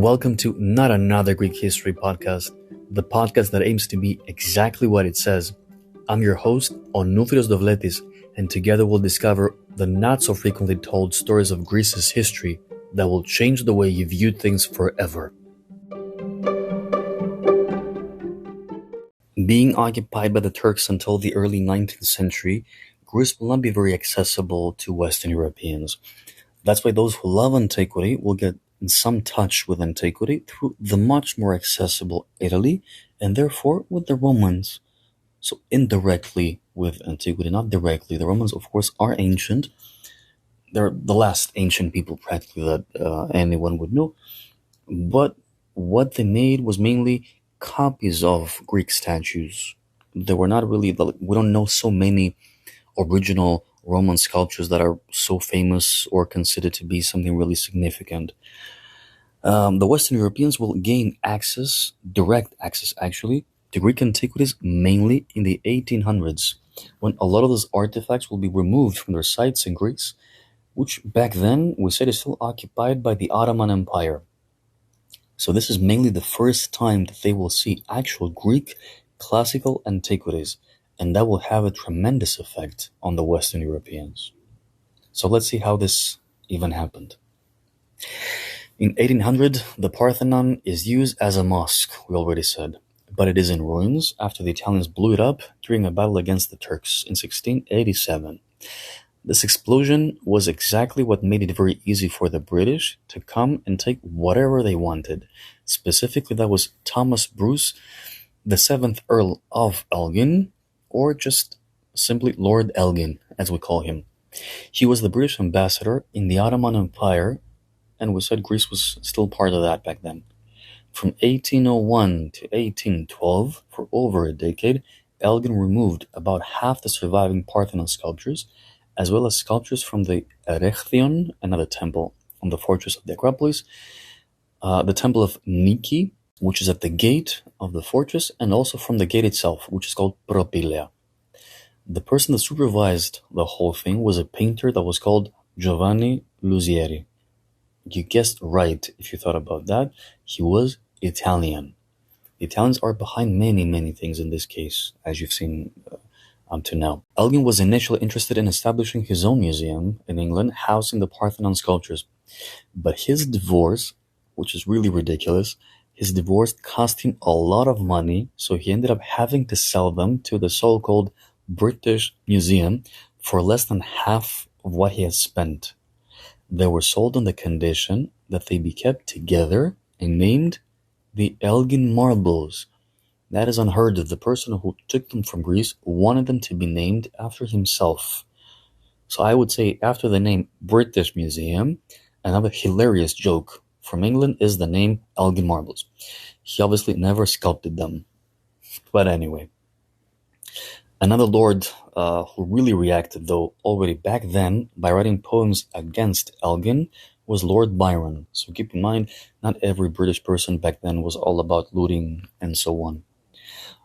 Welcome to Not Another Greek History Podcast, the podcast that aims to be exactly what it says. I'm your host, Onúfiros Dovletis, and together we'll discover the not-so-frequently told stories of Greece's history that will change the way you view things forever. Being occupied by the Turks until the early 19th century, Greece will not be very accessible to Western Europeans. That's why those who love antiquity will get in some touch with antiquity through the much more accessible Italy, and therefore with the Romans. So indirectly with antiquity, not directly. The Romans, of course, are ancient. They're the last ancient people practically that anyone would know. But what they made was mainly copies of Greek statues. They were not really, we don't know so many original Roman sculptures that are so famous or considered to be something really significant. The Western Europeans will gain direct access actually, to Greek antiquities mainly in the 1800s, when a lot of those artifacts will be removed from their sites in Greece, which back then we said is still occupied by the Ottoman Empire. So this is mainly the first time that they will see actual Greek classical antiquities, and that will have a tremendous effect on the Western Europeans. So let's see how this even happened. In 1800, the Parthenon is used as a mosque, we already said, but it is in ruins after the Italians blew it up during a battle against the Turks in 1687. This explosion was exactly what made it very easy for the British to come and take whatever they wanted. Specifically, that was Thomas Bruce, the 7th Earl of Elgin, or just simply Lord Elgin, as we call him. He was the British ambassador in the Ottoman Empire, and we said Greece was still part of that back then. From 1801 to 1812, for over a decade, Elgin removed about half the surviving Parthenon sculptures, as well as sculptures from the Erechtheion, another temple on the fortress of the Acropolis, the temple of Nike, which is at the gate of the fortress, and also from the gate itself, which is called Propylea. The person that supervised the whole thing was a painter that was called Giovanni Luzieri. You guessed right if you thought about that. He was Italian. The Italians are behind many, many things in this case, as you've seen up to now. Elgin was initially interested in establishing his own museum in England, housing the Parthenon sculptures. But his divorce, which is really ridiculous, his divorce cost him a lot of money, so he ended up having to sell them to the so-called British Museum for less than half of what he had spent. They were sold on the condition that they be kept together and named the Elgin marbles. That is unheard of. The person who took them from Greece wanted them to be named after himself. So I would say after the name British Museum, another hilarious joke from England is the name Elgin marbles. He obviously never sculpted them. But anyway. Another lord who really reacted, though, already back then by writing poems against Elgin was Lord Byron. So keep in mind, not every British person back then was all about looting and so on.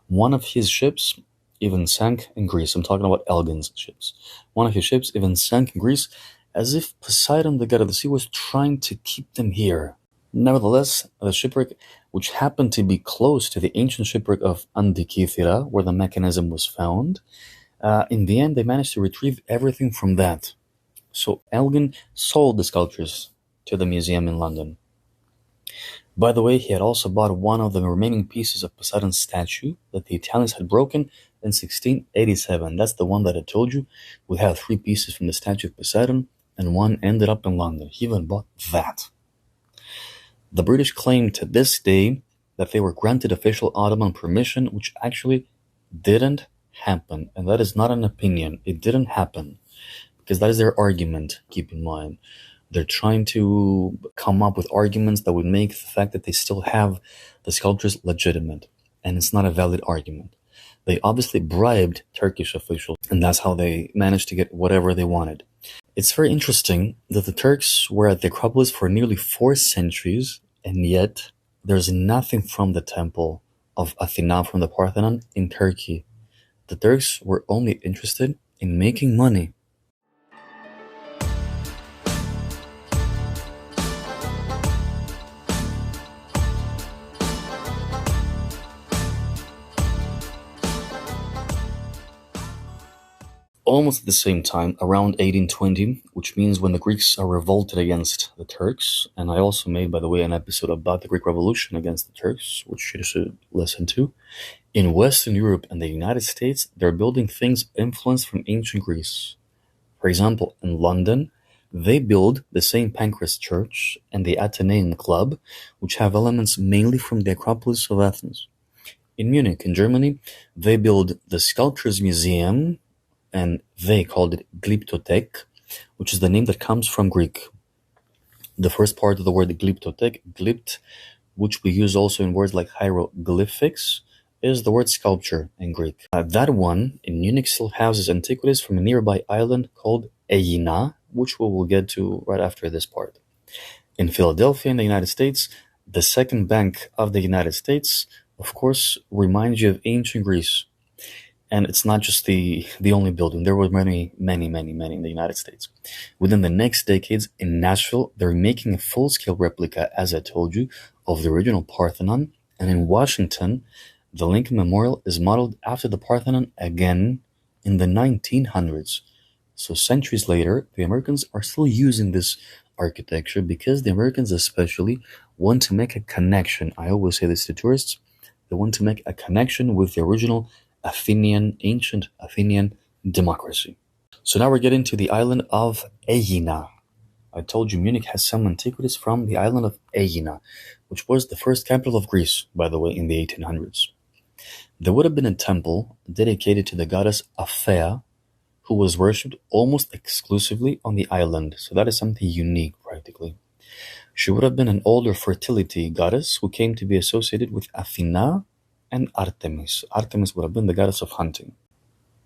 One of his ships even sank in Greece. I'm talking about Elgin's ships. One of his ships even sank in Greece as if Poseidon, the god of the sea, was trying to keep them here. Nevertheless, the shipwreck, which happened to be close to the ancient shipwreck of Antiquity, where the mechanism was found, in the end they managed to retrieve everything from that. So Elgin sold the sculptures to the museum in London. By the way, he had also bought one of the remaining pieces of Poseidon's statue that the Italians had broken in 1687. That's the one that I told you. We have 3 pieces from the statue of Poseidon, and one ended up in London. He even bought that. The British claim to this day that they were granted official Ottoman permission, which actually didn't happen. And that is not an opinion. It didn't happen. Because that is their argument, keep in mind. They're trying to come up with arguments that would make the fact that they still have the sculptures legitimate. And it's not a valid argument. They obviously bribed Turkish officials, and that's how they managed to get whatever they wanted. It's very interesting that the Turks were at the Acropolis for nearly 4 centuries, and yet there's nothing from the temple of Athena, from the Parthenon, in Turkey. The Turks were only interested in making money. Almost at the same time, around 1820, which means when the Greeks are revolted against the Turks, and I also made, by the way, an episode about the Greek Revolution against the Turks, which you should listen to. In Western Europe and the United States, they're building things influenced from ancient Greece. For example, in London, they build the St. Pancras Church and the Athenaeum Club, which have elements mainly from the Acropolis of Athens. In Munich, in Germany, they build the Sculptures Museum, and they called it Glyptothek, which is the name that comes from Greek. The first part of the word Glyptothek, glypt, which we use also in words like hieroglyphics, is the word sculpture in Greek. That one in Munich still houses antiquities from a nearby island called Aegina, which we will get to right after this part. In Philadelphia, in the United States, the second bank of the United States, of course, reminds you of ancient Greece. And it's not just the only building. There were many in the United States. Within the next decades, in Nashville, they're making a full-scale replica, as I told you, of the original Parthenon. And in Washington, the Lincoln Memorial is modeled after the Parthenon again in the 1900s. So centuries later, the Americans are still using this architecture because the Americans especially want to make a connection. I always say this to tourists. They want to make a connection with the original ancient Athenian democracy. So now we're getting to the island of Aegina. I told you Munich has some antiquities from the island of Aegina, which was the first capital of Greece, by the way, in the 1800s. There would have been a temple dedicated to the goddess Aphaia, who was worshipped almost exclusively on the island. So that is something unique, practically. She would have been an older fertility goddess who came to be associated with Athena and Artemis. Artemis would have been the goddess of hunting.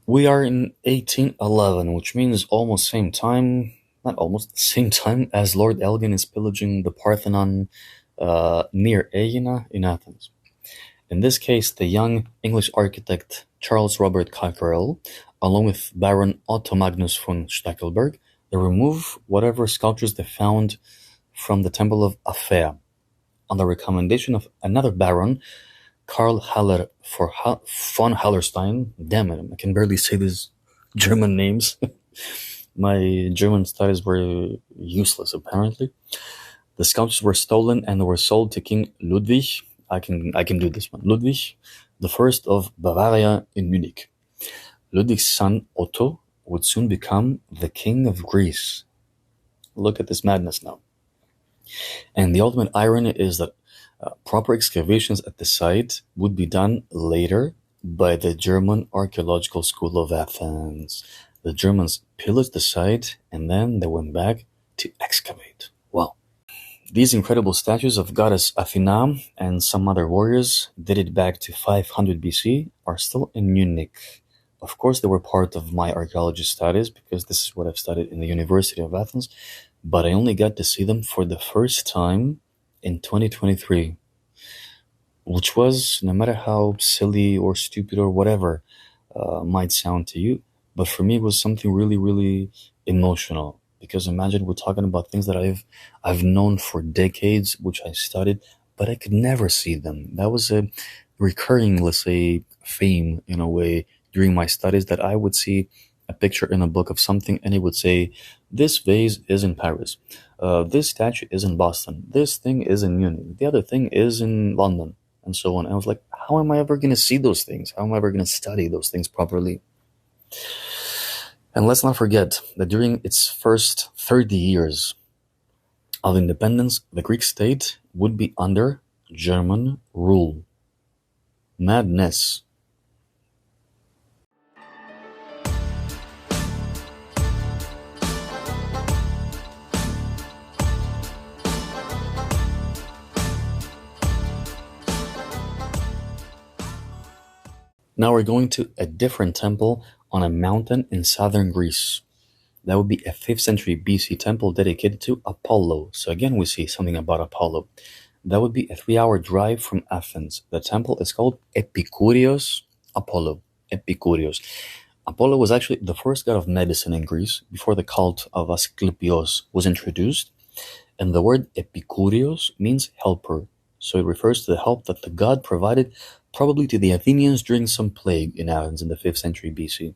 We are in 1811, which means almost same time, not almost, same time as Lord Elgin is pillaging the Parthenon near Aegina in Athens. In this case, the young English architect Charles Robert Cockerell, along with Baron Otto Magnus von Stackelberg, they remove whatever sculptures they found from the temple of Aphaia. On the recommendation of another baron, Karl Haller von Hallerstein. Damn it, I can barely say these German names. My German studies were useless, apparently. The sculptures were stolen and were sold to King Ludwig. I can do this one. Ludwig, the first of Bavaria in Munich. Ludwig's son Otto would soon become the king of Greece. Look at this madness now. And the ultimate irony is that proper excavations at the site would be done later by the German Archaeological School of Athens. The Germans pillaged the site and then they went back to excavate. Wow. These incredible statues of goddess Athena and some other warriors, dated back to 500 BC, are still in Munich. Of course, they were part of my archaeology studies because this is what I've studied in the University of Athens, but I only got to see them for the first time in 2023, which was, no matter how silly or stupid or whatever might sound to you, but for me it was something really, really emotional. Because imagine we're talking about things that I've known for decades, which I studied, but I could never see them. That was a recurring, let's say, theme in a way during my studies, that I would see a picture in a book of something and it would say, this vase is in Paris, this statue is in Boston, this thing is in Munich, the other thing is in London, and so on. And I was like, how am I ever going to see those things? How am I ever going to study those things properly? And let's not forget that during its first 30 years of independence, the Greek state would be under German rule. Madness. Now we're going to a different temple on a mountain in southern Greece. That would be a 5th century BC temple dedicated to Apollo. So again, we see something about Apollo. That would be a 3-hour drive from Athens. The temple is called Epicurius Apollo. Epicurius. Apollo was actually the first god of medicine in Greece before the cult of Asclepios was introduced. And the word Epicurios means helper. So it refers to the help that the god provided probably to the Athenians during some plague in Athens in the 5th century BC.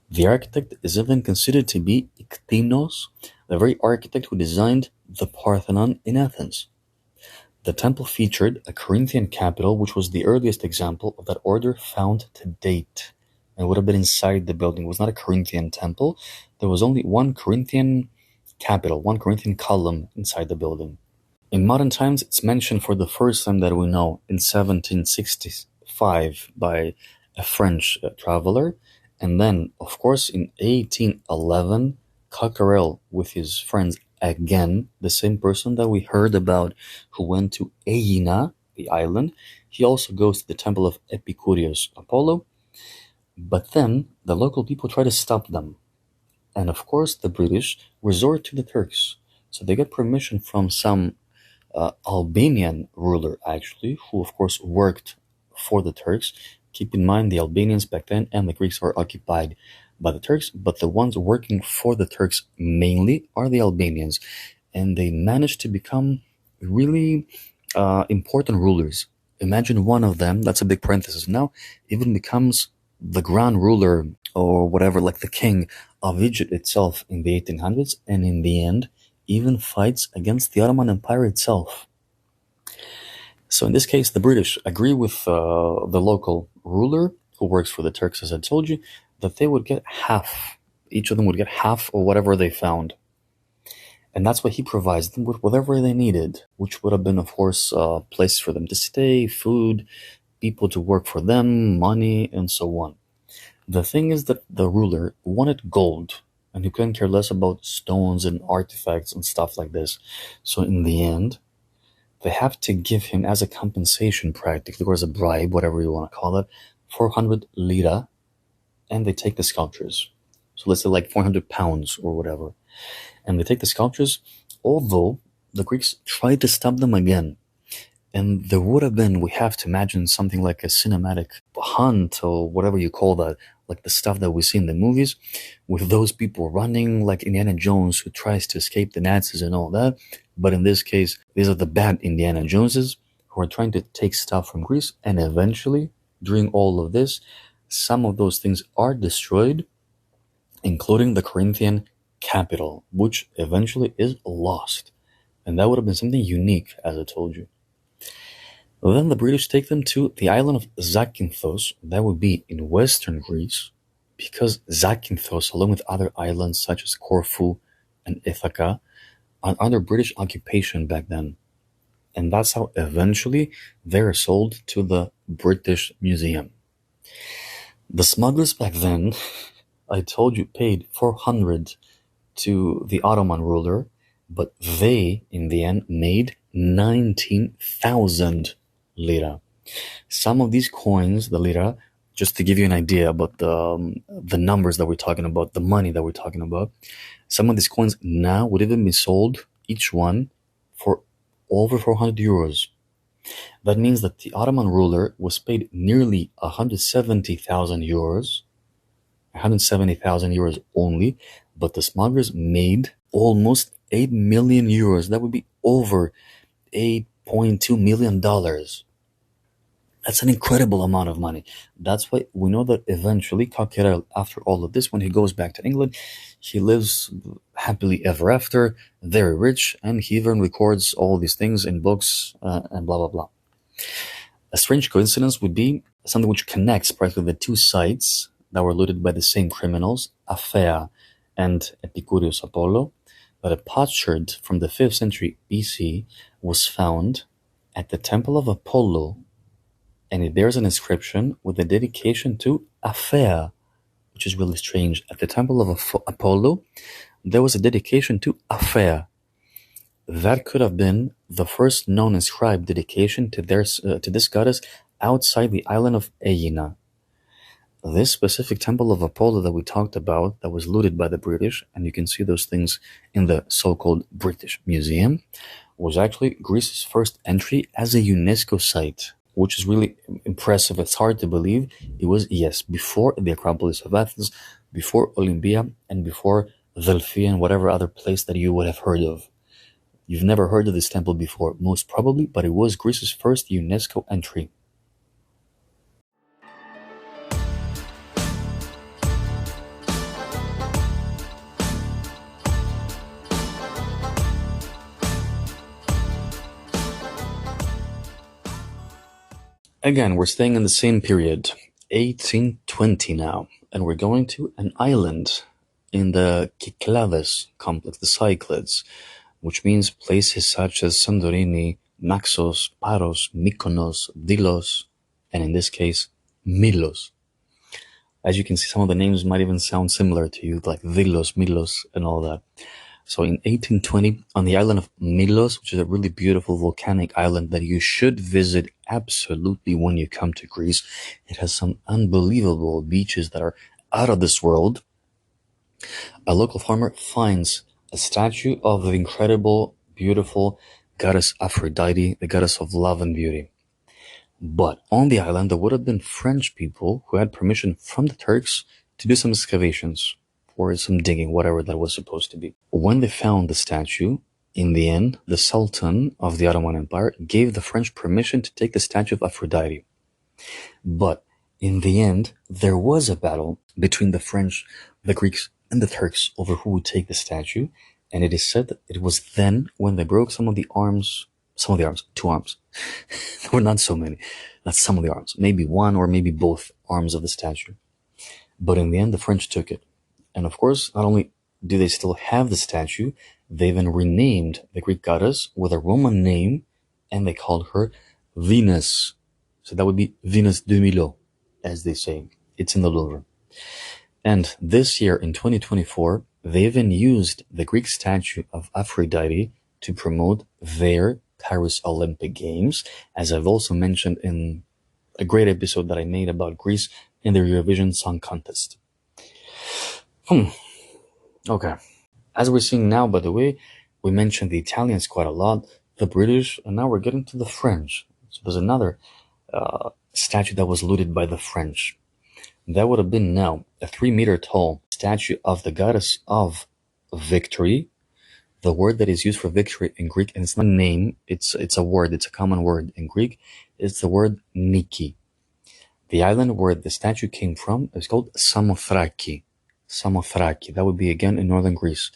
The architect is even considered to be Iktinos, the very architect who designed the Parthenon in Athens. The temple featured a Corinthian capital, which was the earliest example of that order found to date, and would have been inside the building. It was not a Corinthian temple. There was only one Corinthian capital, one Corinthian column inside the building. In modern times, it's mentioned for the first time that we know in 1765 by a French traveler, and then, of course, in 1811, Coquerel with his friends again, the same person that we heard about who went to Aegina, the island. He also goes to the temple of Epicurius Apollo, but then the local people try to stop them. And of course, the British resort to the Turks. So they get permission from some Albanian ruler, actually, who of course worked for the Turks. Keep in mind, the Albanians back then and the Greeks were occupied by the Turks, but the ones working for the Turks mainly are the Albanians. And they managed to become really important rulers. Imagine one of them, that's a big parenthesis now, even becomes the grand ruler or whatever, like the king of Egypt itself in the 1800s, and in the end, even fights against the Ottoman Empire itself. So in this case, the British agree with the local ruler who works for the Turks, as I told you, that they would get half. Each of them would get half or whatever they found. And that's why he provides them with whatever they needed, which would have been, of course, places for them to stay, food, people to work for them, money, and so on. The thing is that the ruler wanted gold, and he couldn't care less about stones and artifacts and stuff like this. So in the end, they have to give him as a compensation practically, or as a bribe, whatever you want to call it, 400 lira, and they take the sculptures. So let's say like 400 pounds or whatever. And they take the sculptures, although the Greeks tried to stop them again. And there would have been, we have to imagine something like a cinematic hunt or whatever you call that, like the stuff that we see in the movies, with those people running like Indiana Jones who tries to escape the Nazis and all that. But in this case, these are the bad Indiana Joneses who are trying to take stuff from Greece. And eventually, during all of this, some of those things are destroyed, including the Corinthian capital, which eventually is lost. And that would have been something unique, as I told you. Then the British take them to the island of Zakynthos, that would be in western Greece, because Zakynthos, along with other islands such as Corfu and Ithaca, are under British occupation back then. And that's how eventually they're sold to the British Museum. The smugglers back then, I told you, paid 400 to the Ottoman ruler, but they, in the end, made 19,000 lira. Some of these coins, the lira, just to give you an idea about the numbers that we're talking about, the money that we're talking about, some of these coins now would even be sold, each one, for over 400 euros. That means that the Ottoman ruler was paid nearly 170,000 euros, 170,000 euros only, but the smugglers made almost 8 million euros. That would be over $8.2 million. That's an incredible amount of money. That's why we know that eventually Coquerel, after all of this, when he goes back to England, he lives happily ever after, very rich, and he even records all these things in books and blah, blah, blah. A strange coincidence would be something which connects practically the two sites that were looted by the same criminals, Aphaia and Epicurius Apollo, that a potsherd from the 5th century BC was found at the temple of Apollo, and there's an inscription with a dedication to Aphaia, which is really strange. At the temple of Apollo, there was a dedication to Aphaia. That could have been the first known inscribed dedication to this goddess outside the island of Aegina. This specific temple of Apollo that we talked about, that was looted by the British, and you can see those things in the so-called British Museum, was actually Greece's first entry as a UNESCO site, which is really impressive. It's hard to believe. It was, yes, before the Acropolis of Athens, before Olympia, and before Delphi and whatever other place that you would have heard of. You've never heard of this temple before, most probably, but it was Greece's first UNESCO entry. Again, we're staying in the same period, 1820 now, and we're going to an island in the Cyclades complex, the Cyclades, which means places such as Santorini, Naxos, Paros, Mykonos, Delos, and in this case, Milos. As you can see, some of the names might even sound similar to you, like Delos, Milos, and all that. So in 1820, on the island of Milos, which is a really beautiful volcanic island that you should visit absolutely when you come to Greece, it has some unbelievable beaches that are out of this world. A local farmer finds a statue of the incredible, beautiful goddess Aphrodite, the goddess of love and beauty. But on the island, there would have been French people who had permission from the Turks to do some excavations or some digging, whatever that was supposed to be. When they found the statue, in the end, the Sultan of the Ottoman Empire gave the French permission to take the statue of Aphrodite. But in the end, there was a battle between the French, the Greeks, and the Turks over who would take the statue. And it is said that it was then when they broke two arms. There were not so many. That's some of the arms. Maybe one or maybe both arms of the statue. But in the end, the French took it. And of course, not only do they still have the statue, they even renamed the Greek goddess with a Roman name, and they called her Venus. So that would be Venus de Milo, as they say. It's in the Louvre. And this year, in 2024, they even used the Greek statue of Aphrodite to promote their Paris Olympic Games, as I've also mentioned in a great episode that I made about Greece in the Eurovision Song Contest. Okay. As we're seeing now, by the way, we mentioned the Italians quite a lot, the British, and now we're getting to the French. So there's another statue that was looted by the French. That would have been now a 3-meter tall statue of the goddess of victory. The word that is used for victory in Greek, and it's not a name, it's a word, it's a common word in Greek, it's the word Niki. The island where the statue came from is called Samothrace. Samothrace, that would be again in northern Greece.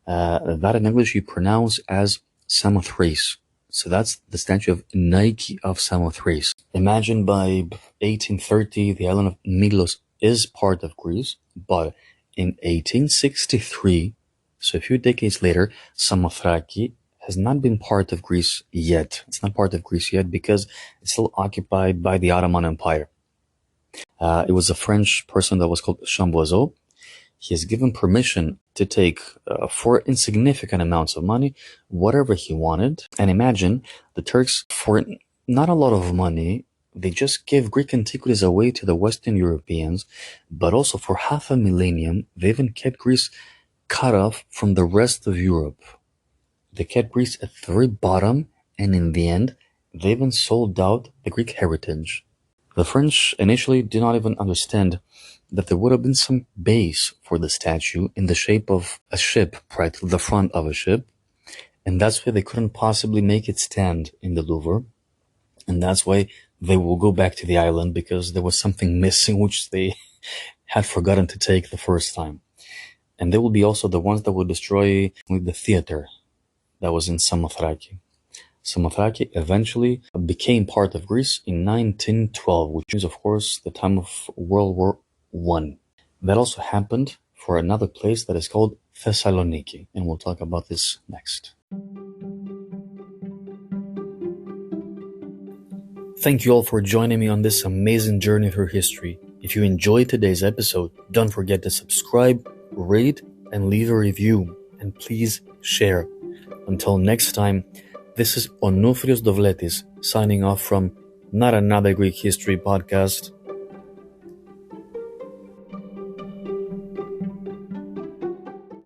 That in English you pronounce as Samothrace. So that's the statue of Nike of Samothrace. Imagine by 1830, the island of Milos is part of Greece, but in 1863, so a few decades later, Samothrace has not been part of Greece yet. It's not part of Greece yet because it's still occupied by the Ottoman Empire. It was a French person that was called Chamboiseau. He has given permission to take, for insignificant amounts of money, whatever he wanted. And imagine the Turks, for not a lot of money, they just gave Greek antiquities away to the Western Europeans, but also for half a millennium, they even kept Greece cut off from the rest of Europe. They kept Greece at the very bottom, and in the end, they even sold out the Greek heritage. The French initially did not even understand that there would have been some base for the statue in the shape of a ship, practically the front of a ship, and that's why they couldn't possibly make it stand in the Louvre, and that's why they will go back to the island because there was something missing which they had forgotten to take the first time. And they will be also the ones that will destroy the theater that was in Samothrace. Samothrace eventually became part of Greece in 1912, which is, of course, the time of World War I. That also happened for another place that is called Thessaloniki, and we'll talk about this next. Thank you all for joining me on this amazing journey through history. If you enjoyed today's episode, don't forget to subscribe, rate, and leave a review, and please share. Until next time, this is Onofrios Dovletis signing off from Not Another Greek History Podcast.